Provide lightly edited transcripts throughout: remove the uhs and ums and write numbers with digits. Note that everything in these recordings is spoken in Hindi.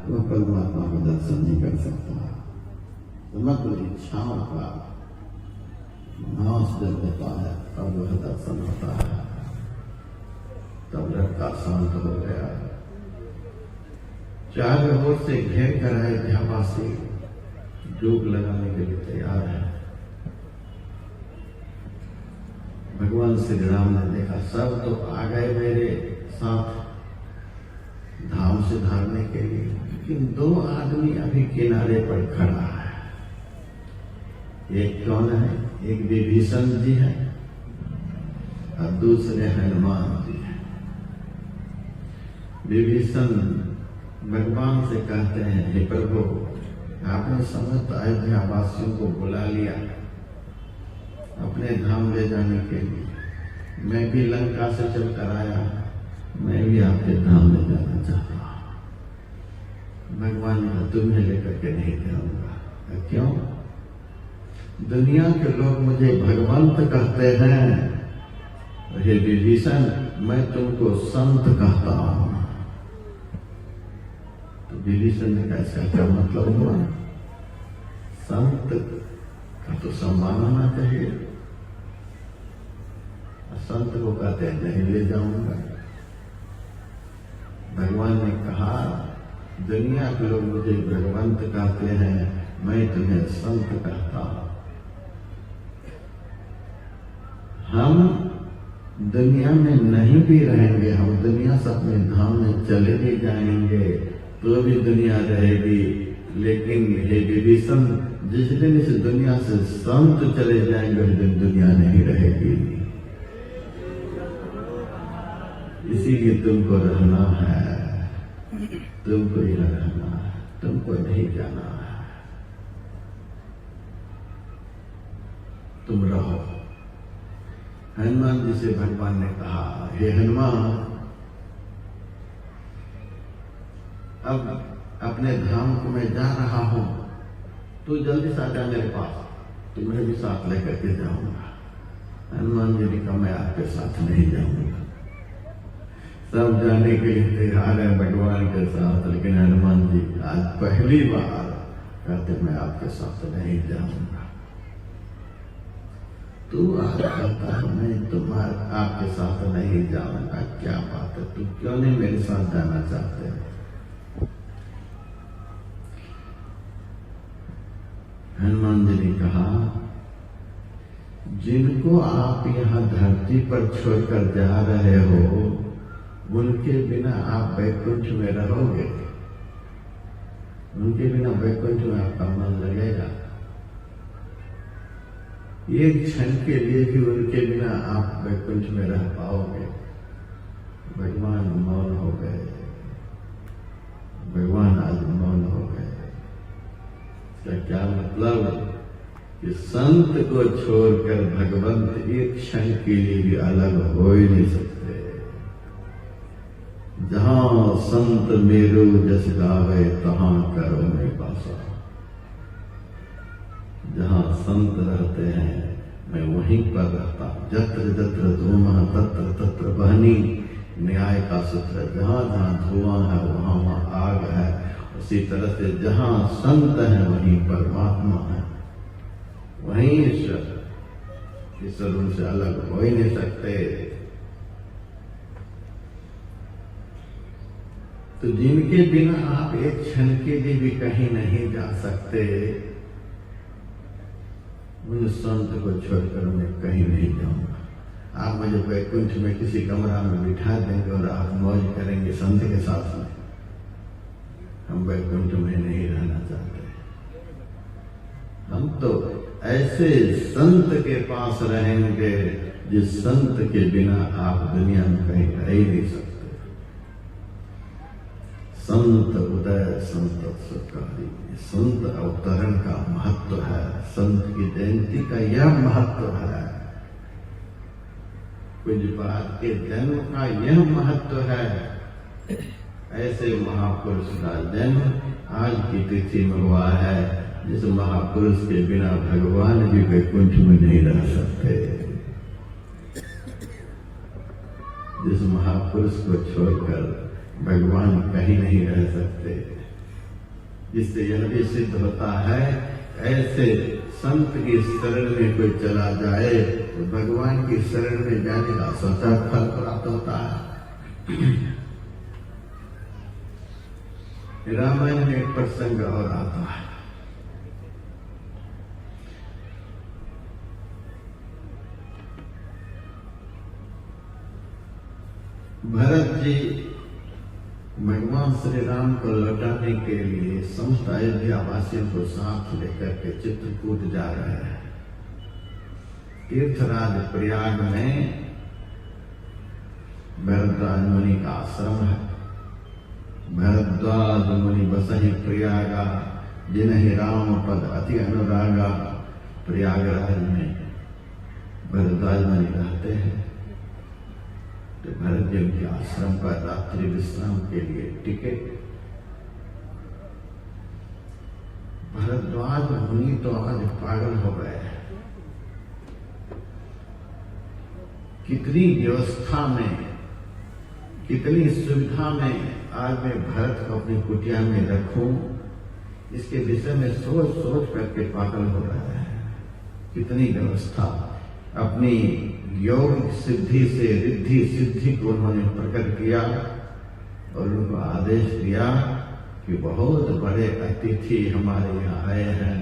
वह परमात्मा का दर्शन नहीं कर सकता। समग्र इच्छाओं का नाश जब होता है तब वह दर्शन होता है, तब लड़का शांत हो गया। चारों ओर से घेर कर आए अयोध्यावासी जोग लगाने के लिए तैयार है। भगवान श्री राम ने देखा सब तो आ गए मेरे साथ धाम से धारने के लिए, लेकिन दो आदमी अभी किनारे पर खड़ा है। एक कौन है? एक विभीषण जी है और दूसरे हनुमान जी है। विभीषण भगवान से कहते हैं, हे प्रभु, आपने समस्त अयोध्या वासियों को बुला लिया अपने धाम ले जाने के लिए। मैं भी लंका से चलकर आया, मैं भी आपके धाम ले जाना चाहता हूं। भगवान ने तुम्हें लेकर के नहीं जाऊंगा। क्यों? दुनिया के लोग मुझे भगवंत कहते हैं, हे विभीषण मैं तुमको संत कहता हूं। तो विभीषण ने कैसा क्या मतलब हुआ? संत का तो सम्मान होना चाहिए, संत को कहते हैं नहीं ले जाऊंगा। भगवान ने कहा दुनिया के लोग मुझे भगवंत कहते हैं, मैं तुम्हें संत कहता हूं। हम दुनिया में नहीं भी रहेंगे, हम दुनिया से अपने धाम में चले भी जाएंगे तो भी दुनिया रहेगी, लेकिन हे विभीषण जिस दिन इस दुनिया से संत चले जाएंगे उस दिन दुनिया नहीं रहेगी। इसीलिए तुमको रहना है, तुमको ही रहना है, तुमको नहीं जाना है। तुम रहो। हनुमान जी से भगवान ने कहा, हे हनुमान, अब अपने धाम को मैं जा रहा हूं, तू जल्दी से आ जा मेरे पास, तुम्हें भी साथ लेकर के जाऊंगा। हनुमान जी ने कहा मैं आपके साथ नहीं जाऊंगा। सब जाने के लिए तैयार है भगवान के साथ, लेकिन हनुमान जी आज पहली बार कहते मैं आपके साथ नहीं जाऊंगा। तू आज कहता है मैं तुम्हारे आपके साथ नहीं जाऊंगा, क्या बात है? तू क्यों नहीं मेरे साथ जाना चाहते? हनुमान जी ने कहा जिनको आप यहाँ धरती पर छोड़कर जा रहे हो उनके बिना आप वैकुंठ में रहोगे? उनके बिना वैकुंठ में आपका मन लगेगा? एक क्षण के लिए भी उनके बिना आप वैकुंठ में रह पाओगे? भगवान मौन हो गए। भगवान आज मौन हो गए। इसका क्या मतलब कि संत को छोड़कर भगवंत एक क्षण के लिए भी अलग हो ही नहीं सकते। जहां संत मेरो जस गावे तहां करो मैं पासा। जहां संत रहते हैं मैं वहीं पर रहता हूं। जत्र जत्र धूमः तत्र तत्र वह्नि, न्याय का सूत्र। जहां जहां धुआं है वहां वहां आग है। उसी तरह से जहां संत है वहीं परमात्मा है, वहीं ईश्वर। ईश्वर उनसे अलग हो ही नहीं सकते। तो जिनके बिना आप एक क्षण के लिए भी कहीं नहीं जा सकते, उन संत को छोड़कर मैं कहीं नहीं जाऊंगा। आप मुझे वैकुंठ में किसी कमरा में बिठा देंगे और आप मौज करेंगे संत के साथ में, हम वैकुंठ में नहीं रहना चाहते। हम तो ऐसे संत के पास रहेंगे जिस संत के बिना आप दुनिया में कहीं रह ही नहीं सकते। संत उदय संत सुखकारी, संत अवतरण का महत्व है, संत की जयंती का यह महत्व है, पूज्यपाद के जन्म का यह महत्व है। ऐसे महापुरुष का जन्म आज की तिथि में हुआ है जिस महापुरुष के बिना भगवान भी वैकुंठ में नहीं रह सकते। जिस महापुरुष को छोड़कर भगवान कहीं नहीं रह सकते, जिससे यह भी सिद्ध होता है ऐसे संत की शरण में कोई चला जाए तो भगवान की शरण में जाने का सोचा फल प्राप्त होता है। रामायण में एक प्रसंग और आता है। भरत जी भगवान श्री राम को लौटाने के लिए समस्त अयोध्या वासियों को साथ लेकर के चित्रकूट जा रहे हैं। तीर्थराज प्रयाग में भरद्वाज मुनि का आश्रम है। भरद्वाज मुनि बसहि प्रयागा जिन्हि राम पद अति अनुरागा। प्रयागराज में भरद्वाज मुनि रहते हैं। तो भरत जी के आश्रम पर रात्रि विश्राम के लिए टिके। भरद्वाज मुनि तो आज पागल हो गए। कितनी व्यवस्था में, कितनी सुविधा में आज मैं भरत को अपनी कुटिया में रखूं, इसके विषय में सोच सोच करके पागल हो रहा है। कितनी व्यवस्था, अपनी योग सिद्धि से रिद्धि सिद्धि को उन्होंने प्रकट किया और उनको आदेश दिया कि बहुत बड़े अतिथि हमारे यहाँ आए हैं।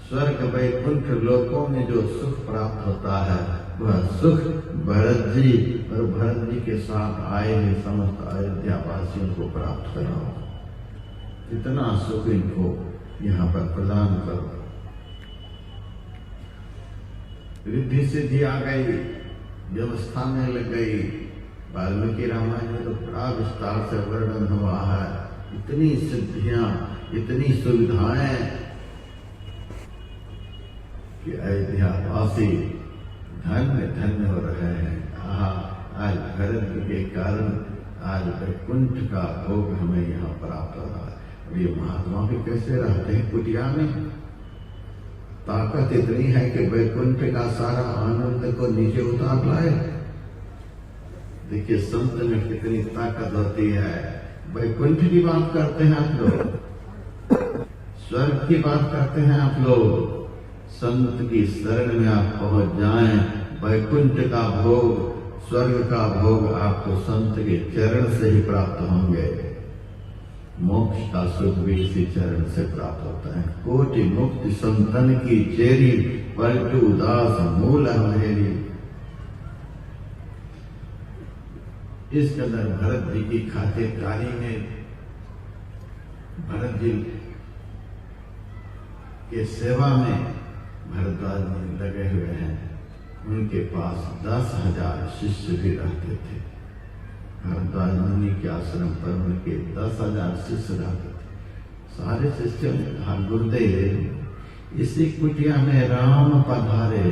स्वर्ग वैकुंठ लोकों में जो सुख प्राप्त होता है वह सुख भरत जी और भरत जी के साथ आए हुए समस्त अयोध्या वासियों को प्राप्त कराओ। इतना सुख इनको यहाँ पर प्रदान करो। रिद्धि सिद्धि आ गई, व्यवस्था में लग गई। वाल्मीकि रामायण में तो बड़ा विस्तार से वर्णन हुआ है। इतनी सिद्धियां, इतनी सुविधाएं कि अयोध्या वासी धन्य धन्य हो रहे हैं। आज भरत के कारण आज वैकुंठ का भोग हमें यहाँ प्राप्त हो रहा है। और ये महात्मा भी कैसे रहते हैं कुटिया में। ताकत इतनी है कि वैकुंठ का सारा आनंद को नीचे उतार लाए। देखिए संत में कितनी ताकत होती है। वैकुंठ की बात करते हैं आप लोग, स्वर्ग की बात करते हैं आप लोग। संत की शरण में आप पहुंच जाएं, वैकुंठ का भोग, स्वर्ग का भोग आपको संत के चरण से ही प्राप्त होंगे। मोक्ष का सुख भी इसी चरण से प्राप्त होता है। कोटि मुक्ति संतन की चेरी पलटू उदास मूल मेरी। इस कदर भरत जी की खातिरदारी में भरत जी के सेवा में भरद्वाज मुनि लगे हुए हैं। उनके पास 10,000 शिष्य भी रहते थे। भरद्वाज मुनि के आश्रम पर उनके 10,000 शिष्य रहते थे। सारे शिष्यों ने कहा गुरुदेव इसी कुटिया में राम पधारे,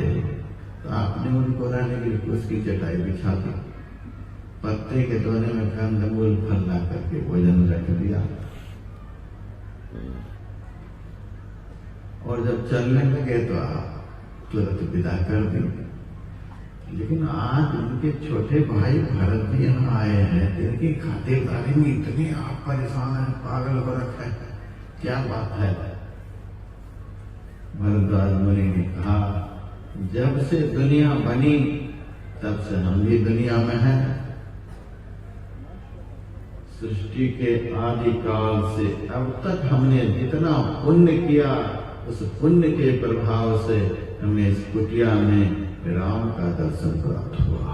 तो आपने उनको रहने के लिए उसकी चटाई बिछा दी, पत्ते के दोने में कंदमूल फल ला करके भोजन रख दिया और जब चलने लगे तो आप तुरंत विदा कर दी। लेकिन आज उनके छोटे भाई भरत भी यहाँ आए हैं, इनकी खातिरदारी में इतने आप परेशान हैं, पागल हो रखा है, क्या बात है। भरद्वाज मुनि ने कहा जब से दुनिया बनी तब से हम भी दुनिया में हैं। सृष्टि के आदि काल से अब तक हमने जितना पुण्य किया उस पुण्य के प्रभाव से हमें इस कुटिया में राम का दर्शन प्राप्त हुआ।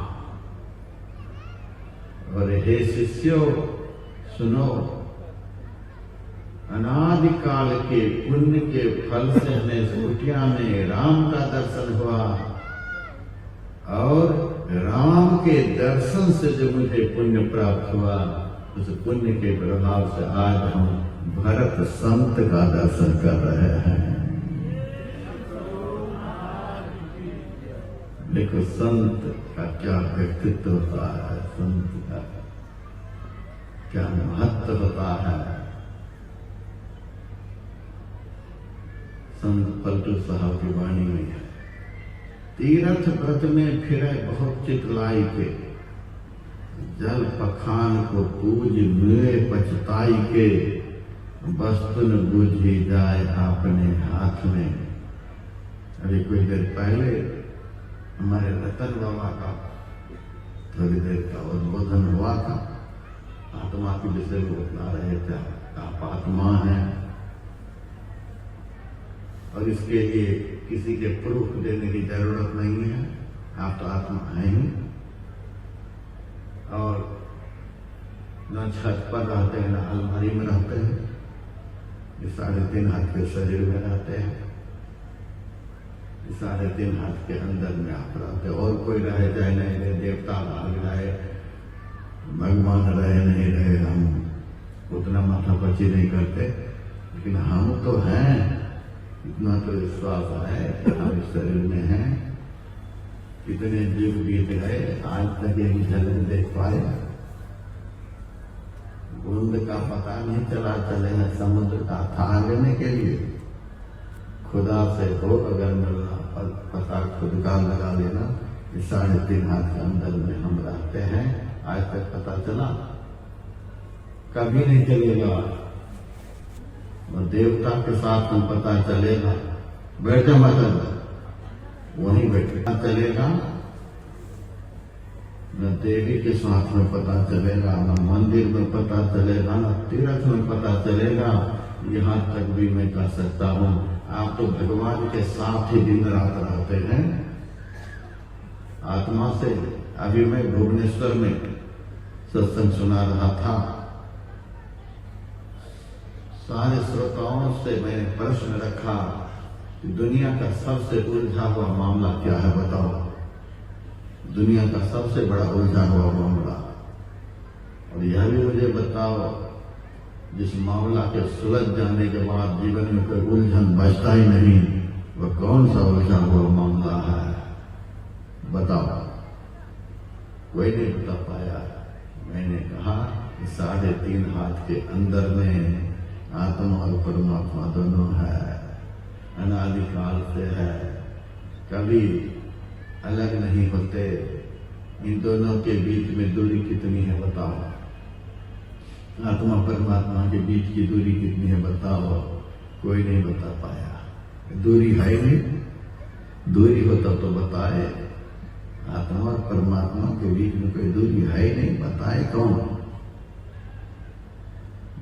और हे शिष्यों सुनो, अनादिकाल के पुण्य के फल से हमें इस कुटिया में राम का दर्शन हुआ और राम के दर्शन से जो मुझे पुण्य प्राप्त हुआ उस पुण्य के प्रभाव से आज हम भरत संत का दर्शन कर रहे हैं। देखो संत का क्या व्यक्तित्व होता है, संत का क्या महत्व होता है। संत पलटू साहब की वाणी में है, तीर्थ व्रत में फिरे बहुत चितलाई के, जल पखान को पूज मुए पछताई के, वस्तु न बूझी जाए अपने हाथ में। अभी कुछ देर पहले हमारे रतन बाबा का थोड़ी देर का उद्बोधन हुआ था। आत्मा के विषय को बता रहे थे। आप आत्मा है और इसके लिए किसी के प्रूफ देने की जरूरत नहीं है। आप तो आत्मा है ही। और न छत पर रहते हैं, न अलमारी में रहते हैं, ये 3.5 हाथ के शरीर में रहते हैं। 3.5 हाथ के अंदर में आप रहते। और कोई रहे चाहे नहीं रहे, देवता भाग रहे, भगवान रहे नहीं रहे, हम उतना माथापच्ची नहीं करते। लेकिन हम तो हैं, इतना तो विश्वास है कि हम इस शरीर में हैं। कितने जीव बीत गए, आज तक एक झलक देख पाए। बूंद का पता नहीं चला, चले हैं समुद्र का थामने के लिए। खुदा से हो अगर मिलना, और पता खुद का लगा लेना। 3.5 हाथ के अंदर में हम रहते हैं। आज तक पता चला? कभी नहीं चलेगा। और देवता के साथ में पता चलेगा। बैठे मतलब वहीं बैठे चलेगा। न देवी के साथ में पता चलेगा, न मंदिर में पता चलेगा, न तीर्थ में पता चलेगा। यहाँ तक भी मैं कह सकता हूँ, आप तो भगवान के साथ ही दिन रात रहते हैं आत्मा से। अभी मैं भुवनेश्वर में सत्संग सुना रहा था। सारे श्रोताओं से मैंने प्रश्न रखा कि दुनिया का सबसे उलझा हुआ मामला क्या है, बताओ। दुनिया का सबसे बड़ा उलझा हुआ मामला। और यह भी मुझे बताओ, जिस मामला के सुलझ जाने के बाद जीवन में कोई उलझन बचता ही नहीं, वह कौन सा उलझा हुआ मामला है, बताओ। कोई नहीं बता पाया। मैंने कहा 3.5 हाथ के अंदर में आत्मा और परमात्मा दोनों है, अनादिकाल से है, कभी अलग नहीं होते। इन दोनों के बीच में दूरी कितनी है, बताओ। आत्मा परमात्मा के बीच की दूरी कितनी है, बताओ। कोई नहीं बता पाया। दूरी है नहीं। दूरी होता तो बताए। आत्मा और परमात्मा के बीच में कोई दूरी है नहीं, बताए कौन।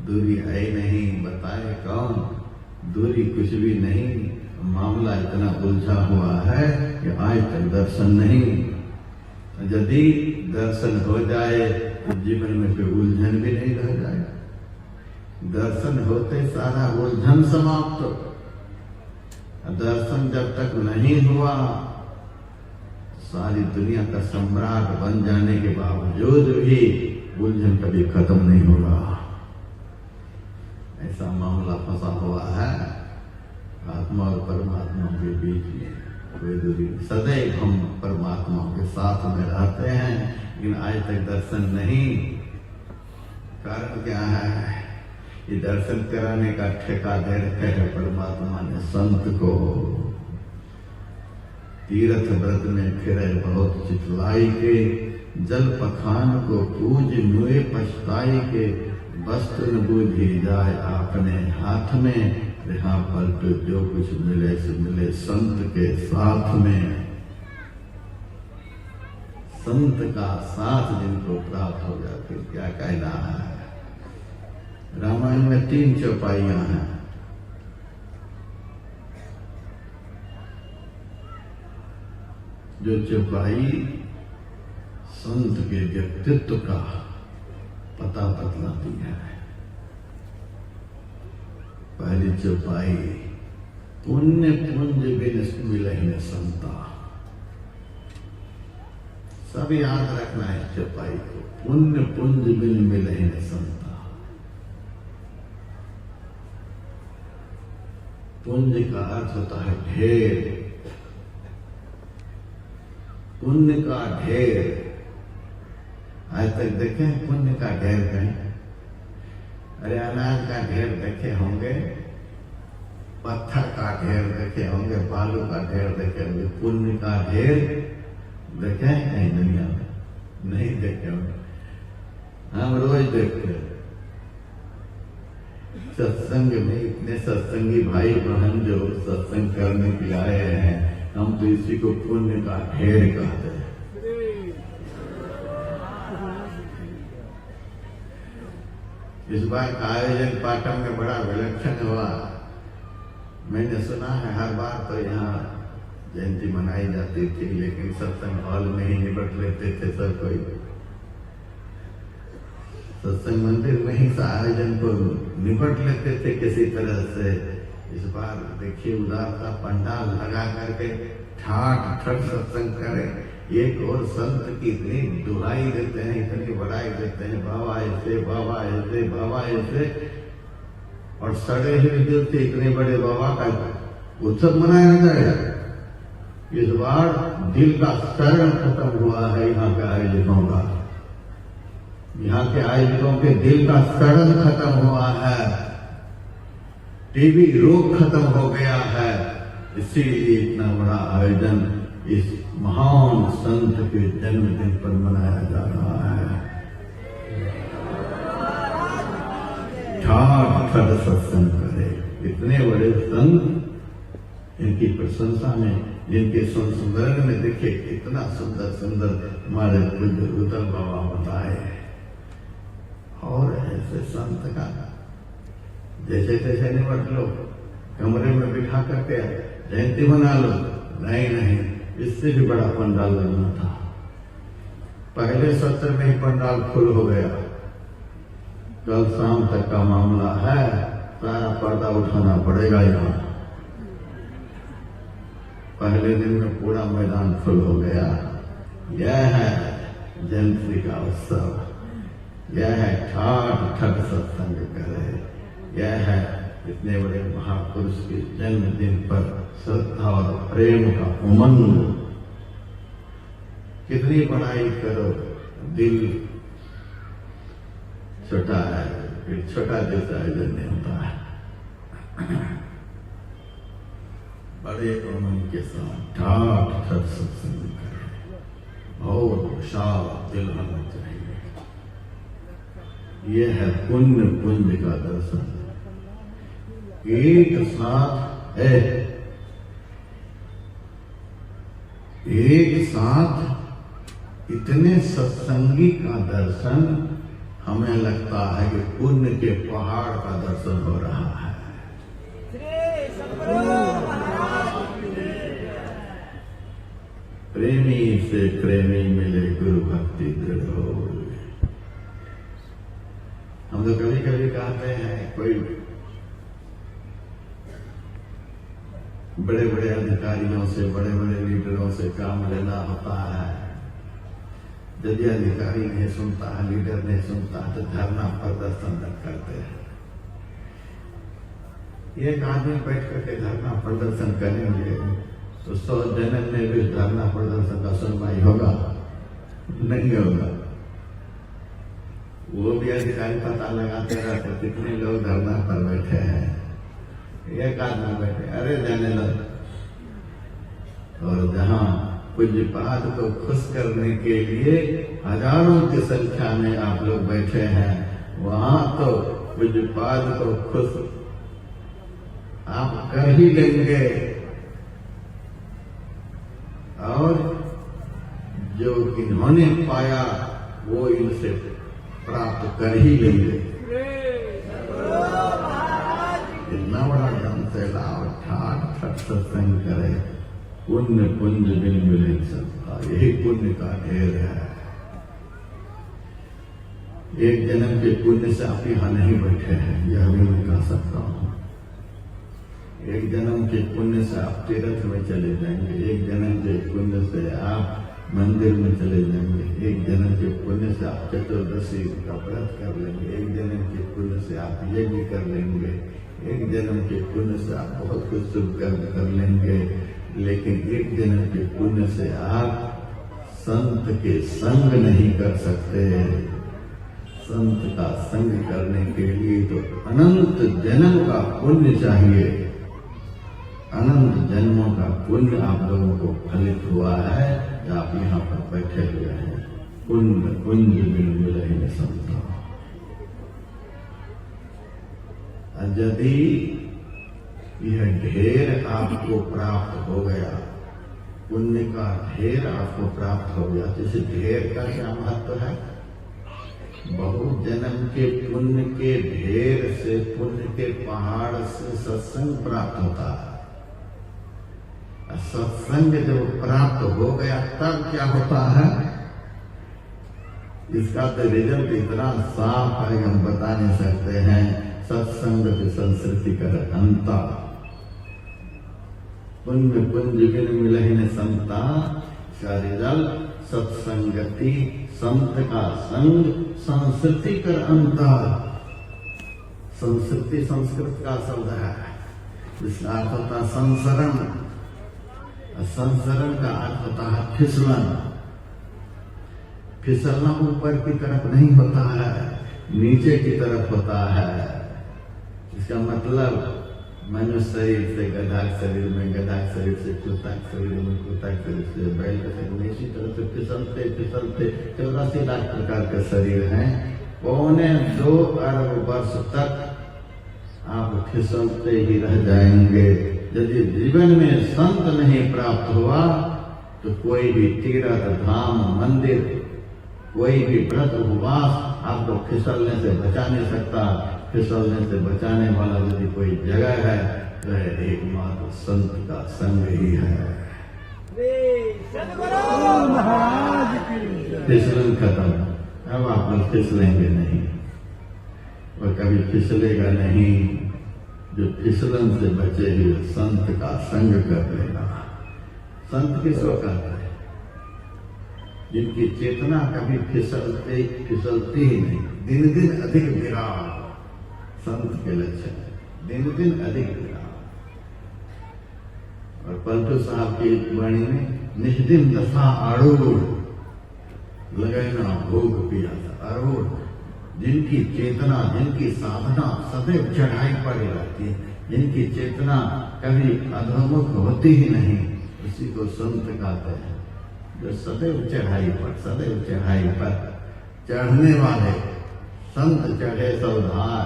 दूरी है नहीं, बताए कौन। दूरी कुछ भी नहीं। मामला इतना उलझा हुआ है कि आज तक दर्शन नहीं। यदि दर्शन हो जाए तो जीवन में कोई उलझन भी नहीं रह जाए। दर्शन होते सारा उलझन समाप्त। दर्शन जब तक नहीं हुआ, सारी दुनिया का सम्राट बन जाने के बावजूद भी उलझन कभी खत्म नहीं होगा। ऐसा मामला फंसा हुआ है आत्मा और परमात्मा के बीच में। कोई दूरी। सदैव हम परमात्मा के साथ में रहते हैं, लेकिन आज तक दर्शन नहीं। कारण क्या है? ये दर्शन कराने का ठेका दे रखे है परमात्मा ने संत को। तीर्थ व्रत में फिरे बहुत चितलाई के, जल पखान को पूज मुए पछताई के। वस्तु न बूझी जाए अपने हाथ में, यहाँ पर तो जो कुछ मिले से मिले संत के साथ में। संत का साथ जिनको प्राप्त हो गया, फिर क्या कहना है। रामायण में 3 चौपाइयां हैं। जो चौपाई संत के व्यक्तित्व का पता बतलाती है। पहली चौपाई, पुण्य पुंज बिन मिलहि न संता। सब याद रखना है चौपाई को। पुण्य पुंज बिन मिलहि न संता। पुण्य का अर्थ होता है ढेर। पुण्य का ढेर। आज तक देखे पुण्य का ढेर कहीं? अरे अनाज का ढेर देखे होंगे, पत्थर का ढेर देखे होंगे, बालू का ढेर देखे होंगे। पुण्य का ढेर देखे कहीं दुनिया में? नहीं देखे होंगे। हम रोज देखते। सत्संग में इतने सत्संगी भाई बहन जो सत्संग करने के आए हैं, हम तो इसी को पुण्य का ढेर कहते हैं। इस बार का आयोजन पाटन में बड़ा विलक्षण हुआ। मैंने सुना है हर बार तो यहाँ जयंती मनाई जाती थी, लेकिन सत्संग हॉल में ही निपट लेते थे सब कोई। सत्संग मंदिर में ही आयोजन को निपट लेते थे किसी तरह से। इस बार देखिए उदारता पंडाल लगा करके ठाठ ठठ सत्संग करें। एक और संत की इतनी दुहाई देते हैं, इतनी बड़ाई देते हैं, बाबा ऐसे बाबा ऐसे बाबा ऐसे, और सड़े हुए दिल से इतने बड़े बाबा का उत्सव मनाया जाएगा। इस बार दिल का शरण खत्म हुआ है यहाँ के आयोजकों का। यहाँ के आयोजकों के दिल का शरण खत्म हुआ है, टीबी रोग खत्म हो गया है। इसीलिए इतना बड़ा आयोजन इस महान संत के जन्मदिन पर मनाया जा रहा है। ठाठ ठठ सत्संग करे। इतने बड़े संत, इनकी प्रशंसा में, जिनके सुंदर में देखिए कितना सुंदर सुंदर हमारे उदल बाबा बताए। और ऐसे संत का जैसे तैसे निपट लो, कमरे में बिठा करके जयंती मना लो, नहीं नहीं, इससे भी बड़ा पंडाल लगना था। पहले सत्र में ही पंडाल फुल हो गया। कल शाम तक का मामला है, सारा पर्दा उठाना पड़ेगा यहाँ। पहले दिन में पूरा मैदान फुल हो गया। यह है जयंती का उत्सव, यह है ठाठ ठठ सत्संग करे, यह है इतने बड़े महापुरुष के जन्मदिन पर श्रद्धा और प्रेम का उमंग। कितनी बड़ाई करो, दिल छोटा है, फिर छोटा जैसा आयोजन नहीं होता है। बड़े उमंग के साथ ठाठ ठठ सत्संग करें और शाह दिल होना चाहिए। यह है पुण्य पुण्य का दर्शन। एक साथ है, एक साथ इतने सत्संगी का दर्शन, हमें लगता है कि पुण्य के पहाड़ का दर्शन हो रहा है। प्रेमी से प्रेमी मिले, गुरु भक्ति दृढ़ हो। हम तो कभी कभी कहते हैं, कोई बड़े बड़े अधिकारियों से, बड़े बड़े लीडरों से काम लेना होता है। यदि अधिकारी नहीं सुनता है, लीडर नहीं सुनता है, तो धरना प्रदर्शन करते हैं। एक आदमी बैठ करके धरना प्रदर्शन करेंगे तो 100 जन्म में भी धरना प्रदर्शन का सुनवाई होगा? नहीं होगा। वो भी अधिकारी पता लगाते रहते कितने लोग धरना पर बैठे हैं। एक आदमी बैठे, अरे जाने लग। और जहां पूज्यपाद को खुश करने के लिए हजारों की संख्या में आप लोग बैठे हैं, वहां तो पूज्यपाद को खुश आप कर ही लेंगे, और जो इन्होंने पाया वो इनसे प्राप्त कर ही लेंगे। इतना बड़ा धन से लाभ ठाठ ठठ सत्संग करे, पुण्य पुण्य बिन मिले सबका, यही पुण्य का ढेर है। एक जन्म के पुण्य से आप यहाँ नहीं बैठे हैं, यह भी मैं कह सकता हूँ। एक जन्म के पुण्य से आप तीर्थ में चले जाएंगे, एक जन्म के पुण्य से आप मंदिर में चले जाएंगे, एक जन्म के पुण्य से आप चतुर्दशी का व्रत कर लेंगे, एक जन्म के पुण्य से आप यज्ञ कर लेंगे, एक जन्म के पुण्य से आप बहुत कुछ शुभ कर्म कर लेंगे। लेकिन एक जन्म के पुण्य से आप संत के संग नहीं कर सकते। संत का संग करने के लिए तो अनंत जन्म का पुण्य चाहिए। अनंत जन्मों का पुण्य आप लोगों को फलित हुआ है कि आप यहाँ पर बैठे हुए हैं। पुण्य पुण्य बिन मिले संत। यदि यह ढेर आपको प्राप्त हो गया, पुण्य का ढेर आपको प्राप्त हो गया, तो इस ढेर का क्या महत्व है? बहुत जन्म के पुण्य के ढेर से, पुण्य के पहाड़ से सत्संग प्राप्त होता है। सत्संग जब प्राप्त हो गया तब क्या होता है? इसका तो रिजल्ट इतना साफ है हम बता नहीं सकते हैं। सत्संग की संस्कृति कर अंता पुण्य पुंज बिन मिलहिन संता, का रिजल्ट सत्संगति, संत का संग, संस्कृति कर अंतर। संस्कृति संस्कृत का शब्द है, जिसका अर्थ होता है संसरण। संसरण का अर्थ होता है फिसलन। फिसलना ऊपर की तरफ नहीं होता है, नीचे की तरफ होता है। इसका मतलब मनुष्य शरीर से गधा शरीर में, गधा शरीर से कुत्ता शरीर में, कुत्ता शरीर से बैल का शरीर में, इसी तरह से फिसलते फिसलते 84 लाख प्रकार के शरीर हैं। 2.25 अरब वर्ष तक आप फिसलते ही रह जाएंगे। यदि जीवन में संत नहीं प्राप्त हुआ तो कोई भी तीर्थ धाम मंदिर, कोई भी व्रत उपवास आपको फिसलने से बचा नहीं सकता। फिसलने से बचाने वाला यदि कोई जगह है तो एकमात्र संत का संग ही है। फिसलन खत्म, अब आप लोग फिसलेंगे नहीं और कभी फिसलेगा नहीं। जो फिसलन से बचे हुए संत का संग कर लेगा। संत किसको कहते हैं? जिनकी चेतना कभी फिसलती ही नहीं, दिन दिन अधिक विराट। संत के लक्षण दिन दिन अधिक विराट। और पलटू साहब की वाणी में निष्दिन दशा आरूढ़, लगना भोग पिया था आरूढ़। जिनकी चेतना, जिनकी साधना सदैव चढ़ाई पर रहती है, जिनकी चेतना कभी अधोमुख होती ही नहीं, उसी को संत कहते हैं। जो सदैव चढ़ाई पर, सदैव चढ़ाई पर चढ़ने वाले संत चढ़े सौधार,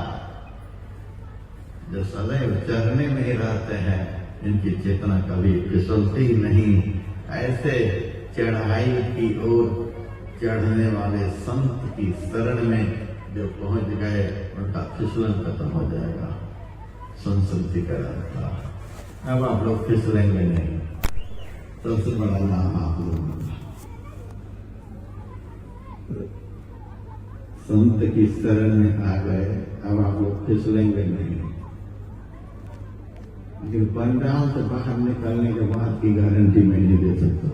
जो सदैव चढ़ने में ही रहते हैं, इनकी चेतना कभी फिसलती नहीं। ऐसे चढ़ाई की ओर चढ़ने वाले संत की शरण में जो पहुंच गए, उनका फिसलन खत्म हो जाएगा। संस्कृति का रास्ता। अब आप लोग फिसलेंगे नहीं। सबसे बड़ा नाम आप लोगों का संत की शरण में आ गए, अब आप लोग फिसलेंगे नहीं। लेकिन पंडाल से बाहर निकलने के बाद की गारंटी मैं नहीं दे सकता।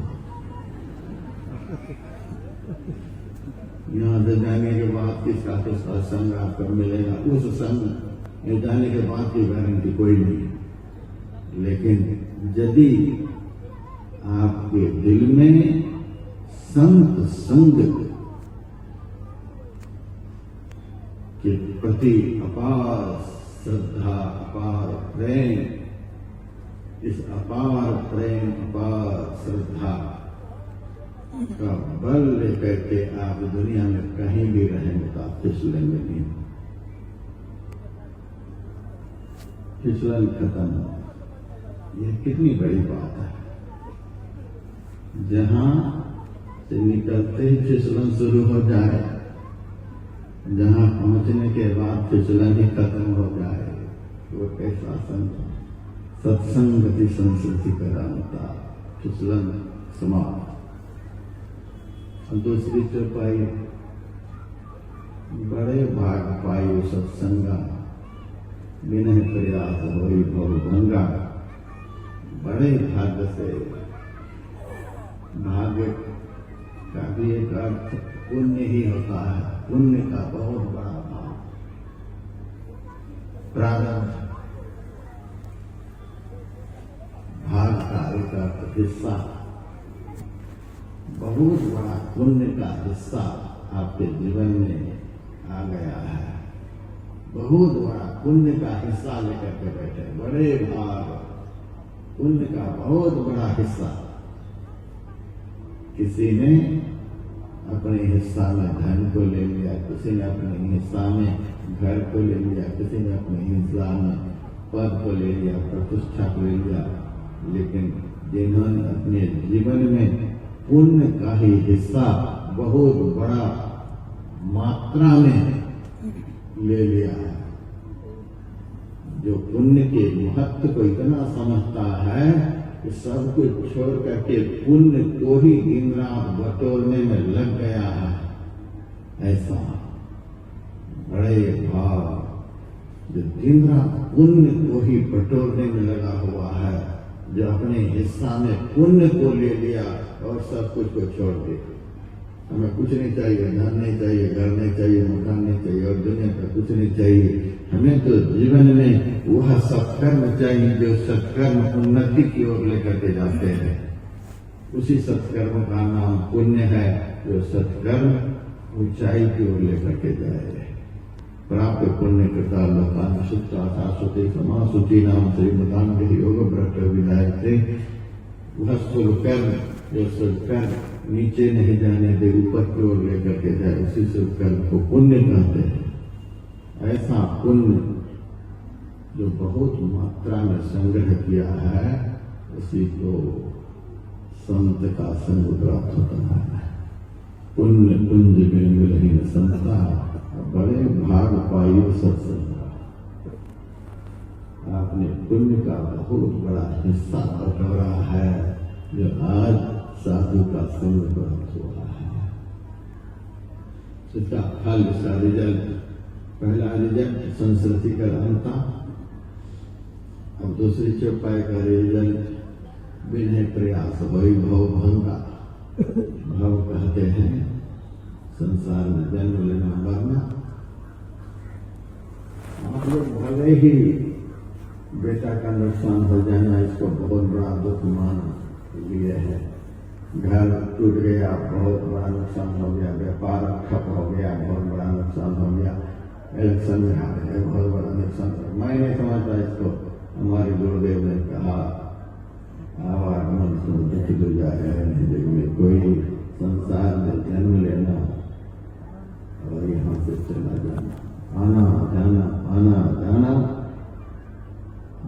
यहाँ से जाने के बाद किसका किसका संग आपको मिलेगा, उस संग में जाने के बाद की गारंटी कोई नहीं। लेकिन यदि आपके दिल में संत संग के प्रति अपार श्रद्धा, अपार प्रेम, इस अपार प्रेम, अपार श्रद्धा का बल लेकर के आप दुनिया में कहीं भी रहेंगे तो आप फिसलेंगे नहीं। फिसलन खत्म। यह कितनी बड़ी बात है। जहां से निकलते ही फिसलन शुरू हो जाए, जहां पहुंचने के बाद फिसलन ही खत्म हो जाए, वो कैसा संत। सत्संगति संस्कृति कराता, फिसलन समाप्त। दूसरी चौपाई, बड़े भाग पायो सत्संगा, बिना प्रयास होई भवभंगा। बड़े भाग्य से, भाग्य का भी एक अर्थ पुण्य ही होता है। पुण्य का बहुत बड़ा भाग प्रारब्ध, भाग का एक अर्थ हिस्सा। बहुत बड़ा पुण्य का हिस्सा आपके जीवन में आ गया है। बहुत बड़ा पुण्य का हिस्सा लेकर के बैठे, बड़े भाग पुण्य का बहुत बड़ा हिस्सा किसी ने अपने हिस्सा में धन को ले लिया, किसी ने अपने हिस्सा में घर को ले लिया, किसी ने अपने हिस्सा में पद को ले लिया, प्रतिष्ठा को ले लिया। लेकिन जिन्होंने अपने जीवन में पुण्य का ही हिस्सा बहुत बड़ा मात्रा में ले लिया है, जो पुण्य के महत्व को इतना समझता है कि सब कुछ छोड़ करके पुण्य को ही दिन रात बटोरने में लग गया है, ऐसा बड़े भाव जो दिन रात पुण्य को ही बटोरने में लगा हुआ है, जो अपने हिस्सा में पुण्य को ले लिया और सब कुछ को छोड़ दे। हमें कुछ नहीं चाहिए, धन नहीं चाहिए, घर नहीं चाहिए, मकान नहीं चाहिए और दुनिया का कुछ नहीं चाहिए। हमें तो जीवन में वह सत्कर्म चाहिए जो सत्कर्म उन्नति की ओर लेकर के जाते हैं। उसी सत्कर्म का नाम पुण्य है, जो सत्कर्म ऊंचाई की ओर लेकर के जाए। प्राप्त पुण्य कृता लोकान शुद्धा शाश्वती समासुची नाम श्रीमदान योग भ्रष्ट विधायक थे। वह सुरकर्म जो सुरकर्म नीचे नहीं जाने दे, ऊपर की ओर लेकर के जाए, उसी सुरकर्म को पुण्य कहते हैं। ऐसा पुण्य जो बहुत मात्रा में संग्रह किया है, उसी को संत का संग प्राप्त होता है। पुण्य पुंज में मिलहीन संता, बड़े भाग पाइयो सत्संग। आपने पुण्य का बहुत बड़ा हिस्सा बटोरा है, जो आज साधु का संग प्राप्त हुआ है। इसका फल, इसका रिजल्ट, पहला रिजल्ट संस्कृति का अंता, अब दूसरी चौपाई का रिजल्ट बिना प्रयास वैभव भंगा। भव कहते हैं संसार में जन्म लेना मरना। आप लोग भले ही बेटा का नुकसान हो जाना इसको बहुत बड़ा दुख मान लिए है, घर टूट गया बहुत बड़ा नुकसान हो गया, व्यापार ठप हो गया बहुत बड़ा नुकसान हो गया, इलेक्शन में हार गए बहुत बड़ा नुकसान। मैं नहीं समझता इसको। हमारे गुरुदेव ने कहा, आवागमन सुन दुख हो जाए में कोई संसार में जन्म लेना और यहाँ से चला जाना, आना जाना आना जाना।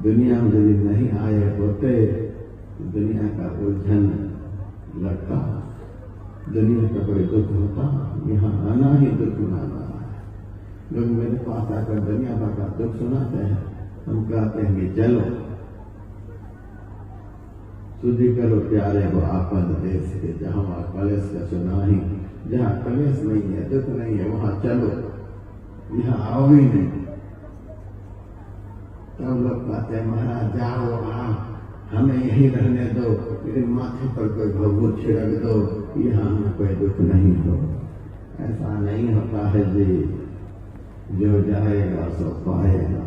दुनिया में यदि नहीं आए होते तो दुनिया का उलझन लगता, दुनिया का कोई दुख होता, यहाँ आना ही दुख माना है। लोग मेरे पास आकर दुनिया भर का दुख सुनाते हैं, हम कहते हैं कि चलो शुद्धि करो प्यारे वो आपन देश के, जहाँ वहाँ कलेश का सुना ही, जहाँ कलेश नहीं है दुख नहीं है वहाँ चलो, यहाँ आओ ही नहीं। तब लोग कहते हैं महाराज जाओ आप, हमें यहीं रहने दो, लेकिन माथे पर कोई भभूत छिड़क दो, यहाँ हमें कोई दुख नहीं हो। ऐसा नहीं होता है जी, जो जाएगा सो पाएगा।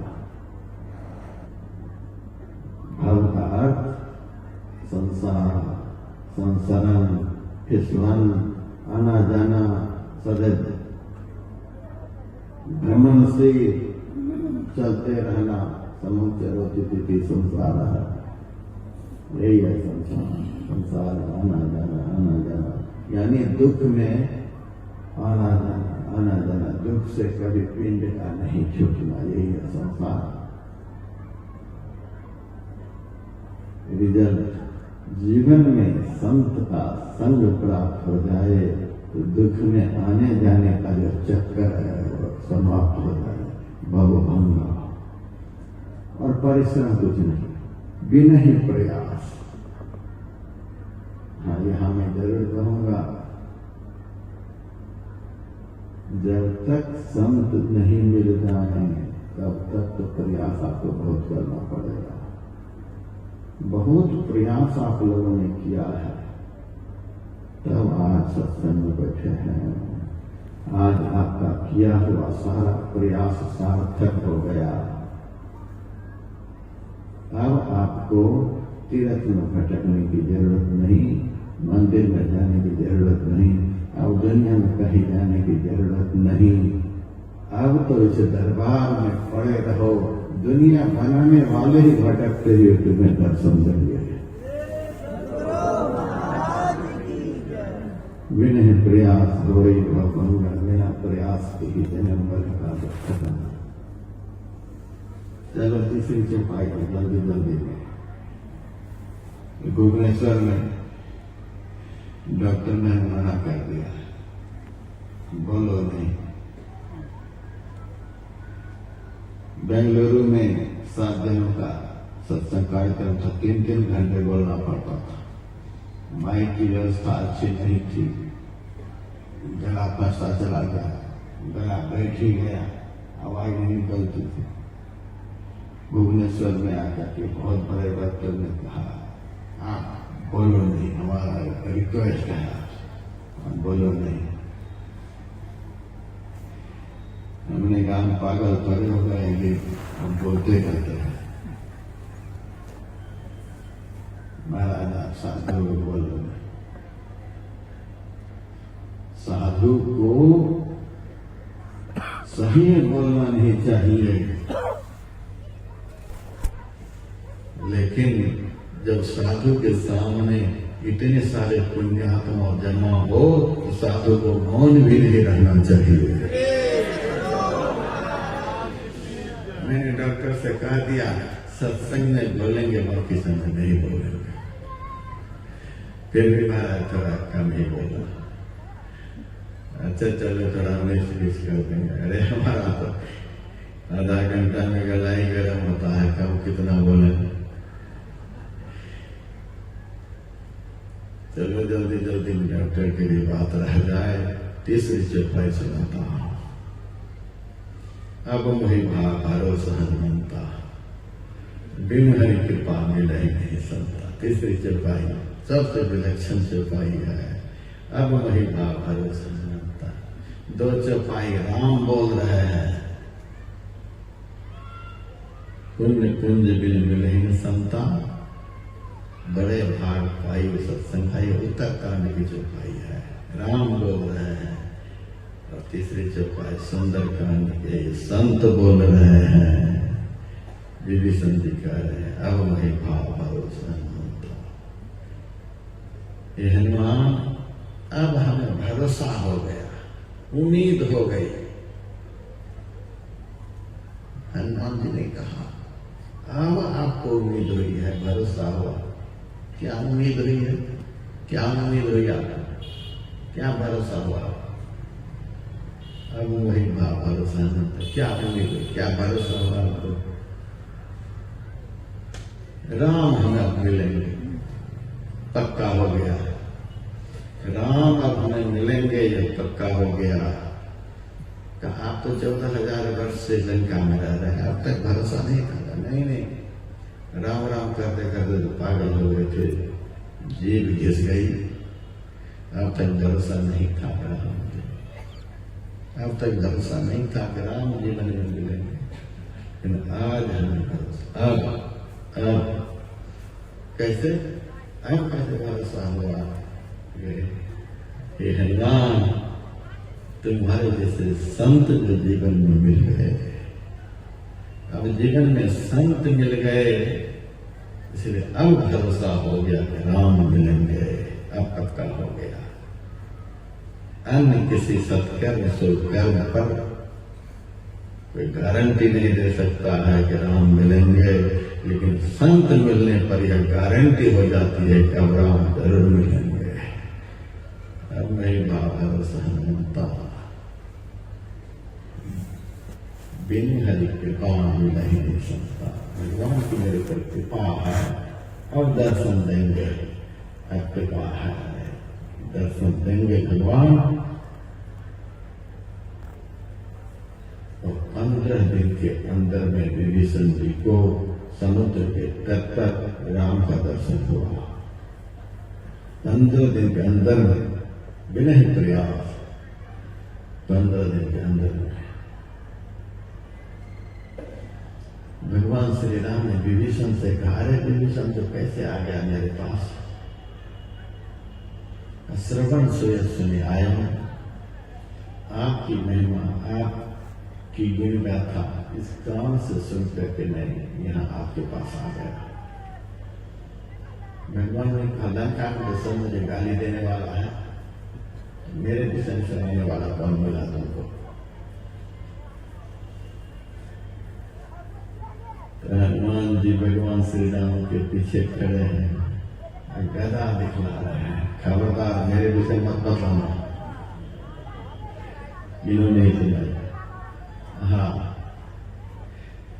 भव का अर्थ संसार, संसरण, फिसलन, आना जाना, सदैव भ्रमण से चलते रहना, समुचरोति संसार है। यही है संसार, संसार आना जाना, यानी दुख में आना जाना, दुख से कभी पिंड का नहीं छूटना, यही है संसार। रिजल्ट, जीवन में संत का संग प्राप्त हो जाए तो दुख में आने जाने का जो चक्कर है वो समाप्त हो जाए, भवभंगा। और परिश्रम कुछ नहीं, बिना ही प्रयास। हाँ, यहाँ मैं जरूर कहूंगा, जब तक संत नहीं मिल जाए तब तक तो प्रयास आपको बहुत करना पड़ेगा। बहुत प्रयास आप लोगों ने किया है, तब आज सत्संग में बैठे हैं। आज आपका किया हुआ सारा प्रयास सार्थक हो गया। अब आपको तीर्थ में भटकने की जरूरत नहीं, मंदिर में जाने की जरूरत नहीं, अब दुनिया में कहीं जाने की जरूरत नहीं। अब तो इस दरबार में पड़े रहो, दुनिया बनाने वाले ही भटकते हुए तुम्हें दर्शन देंगे। विनय प्रयास रोई भंग बिना प्रयास के ही जन्म वर्ग का खत्म। चलो तीसरी चौपाई पर जल्दी जल्दी में भुवनेश्वर में डॉक्टर ने मना कर दिया, बोलो नहीं। बेंगलुरु में 7 दिनों का सत्संग कार्यक्रम था, 3-3 घंटे बोलना पड़ता था। माइक की व्यवस्था अच्छी नहीं थी, गला फंसा चला गया, गला बैठ ही गया, आवाज नहीं निकलती थी। भुवनेश्वर में आकर के बहुत बड़े डॉक्टर ने कहा, आप बोलो नहीं, हमारा रिक्वेस्ट है, आप बोलो नहीं। हमने कहा हम पागल पड़े हो गए, हम बोलते रहते हैं। महाराज आप साधु को बोलो। साधु को सही बोलना नहीं चाहिए, लेकिन जब साधु के सामने इतने सारे पुण्यात्मा जमा हो तो साधु को मौन भी नहीं रहना चाहिए। मैंने डॉक्टर से कह दिया सत्संग में बोलेंगे, बाकी समय नहीं बोलेंगे। फिर भी महाराज थोड़ा कम ही बोला। अच्छा चलो थोड़ा 19-20 कर देंगे। अरे हमारा तो आधा घंटा में गला ही गर्म होता है, कब कितना बोले। चलो जल्दी जल्दी डॉक्टर के लिए बात रह जाए, तीसरी चौपाई सुनाता हूं। अब मोहि भाव भरोसा हनुमंता, बिन हरि कृपा मिले नहीं संता। तीसरी चौपाई सबसे विलक्षण चौपाई है। अब मोहि भाव भरोसा हनुमंता। 2 चौपाई राम बोल रहे हैं, पुण्य कुंज बिन मिले न संता, बड़े भाग पाई सत्संग भाई। उत्तरकांड की चौपाई है, राम बोल रहे हैं। और तीसरी चौपाई सुंदरकांड के संत बोल रहे हैं। विभीषण जी कह रहे हैं, अब वही भाव भरोसा हनुमंता। ये हनुमान अब हमें भरोसा हो गया, उम्मीद हो गई। हनुमान जी ने कहा अब आपको उम्मीद हुई है, भरोसा हुआ। क्या उम्मीद हुई है? क्या उम्मीद हुई आपको? क्या भरोसा हुआ? अब वही भाव भरोसा नहीं। क्या उम्मीद हुई? क्या भरोसा हुआ आपको? राम हमें मिलेंगे, पक्का हो गया। राम अब हमें मिलेंगे, ये पक्का हो गया। कहा आप तो 14,000 वर्ष से लंका में रह रहे हैं, अब तक भरोसा नहीं था। नहीं नहीं, राम राम करते करते तो पागल हो गए थे, जीभ घिस गई। अब तक भरोसा नहीं था राम जी, अब तक भरोसा नहीं था कि राम जीवन में मिलेंगे, लेकिन आज हमें भरोसा। अब कैसे? अब कैसे भरोसा हुआ? ये हनुमान तुम्हारे जैसे संत जो जीवन में मिल गए। अब जीवन में संत मिल गए, इसलिए अब भरोसा हो गया कि राम मिलेंगे, अब पक्का हो गया। अन्य किसी सत्कर्म सुकर्म पर कोई गारंटी नहीं दे सकता है कि राम मिलेंगे, लेकिन संत मिलने पर यह गारंटी हो जाती है कि अब राम जरूर मिलेंगे। अब मेरी भाव भरोसा हनुमंता, बिन हरि कृपा मिला ही नहीं सकता। भगवान की मेरे पर कृपा है और दर्शन देंगे, अब कृपा है, दर्शन देंगे भगवान। और 15 दिन के अंदर में विभीषण जी को समुद्र के तट पर राम का दर्शन हुआ। 15 दिन के अंदर में, बिना ही प्रयास, 15 दिन के अंदर में भगवान श्री राम ने विभीषण से कहा, अरे विभीषण तो कैसे आ गया मेरे पास? श्रवण सुने आया, आपकी महिमा, आपकी गुण गाथा इस कान से सुन करके मैं यहाँ आपके पास आ गया। भगवान ने कहा लंका में तो सब मुझे गाली देने वाला है, मेरे विषय में सुनाने वाला कौन मिला तुमको? हनुमान जी भगवान श्री राम के पीछे खड़े हैं, गदा दिखला रहे हैं, खबरदार मेरे विषय मत बताना। इन्होंने सुना। हाँ,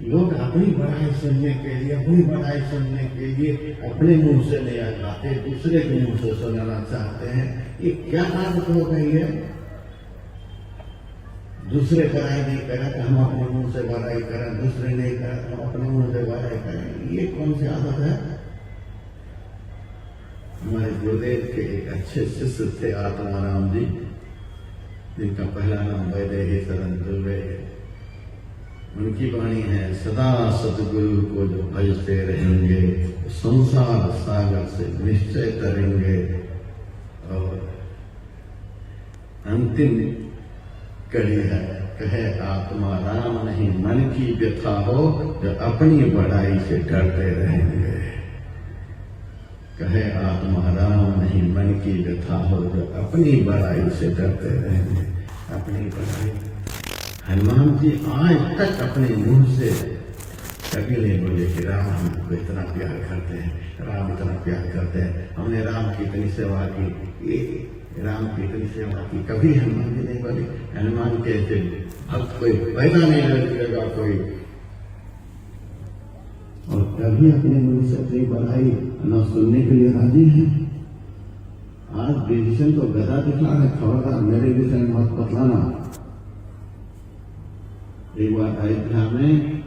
लोग अपनी बड़ाई सुनने के लिए, अपनी बड़ाई सुनने के लिए अपने मुंह से नहीं आते, दूसरे के मुंह से सुनाना चाहते हैं। ये क्या आदत हो गई है? दूसरे बड़ाई नहीं करें तो हम अपने मुंह से बड़ाई करें, दूसरे नहीं करें तो हम अपने मुंह से बड़ाई करें। ये कौन सी आदत है? हमारे गुरुदेव के एक अच्छे शिष्य थे आत्माराम जी, जिनका पहला नाम वैदेही शरण दुर्वे है। उनकी वाणी है, सदा सतगुरु को जो भजते रहेंगे संसार सागर से निश्चय करेंगे। और अंतिम कड़ी है, कहे आत्मा राम नहीं मन की व्यथा हो, जो अपनी बड़ाई से डरते रहेंगे। कहे आत्मा राम नहीं मन की व्यथा हो, जो अपनी बड़ाई से डरते रहेंगे। अपनी बड़ाई हनुमान जी आज तक अपने मुंह से कभी नहीं बोले कि राम हमको इतना प्यार करते हैं, राम इतना प्यार करते हैं, हमने राम की इतनी सेवा की, ये राम की इतनी सेवा की, कभी हनुमान जी नहीं बोले। हनुमान के ऐसे भक्त कोई पैदा नहीं लगेगा कोई, और कभी अपने मुंह से अपनी बड़ाई न सुनने के लिए राजी है। आज विभीषण को गदा दिखला है, खबरदार मेरे विषय में मत बतलाना। एक बार अयोध्या में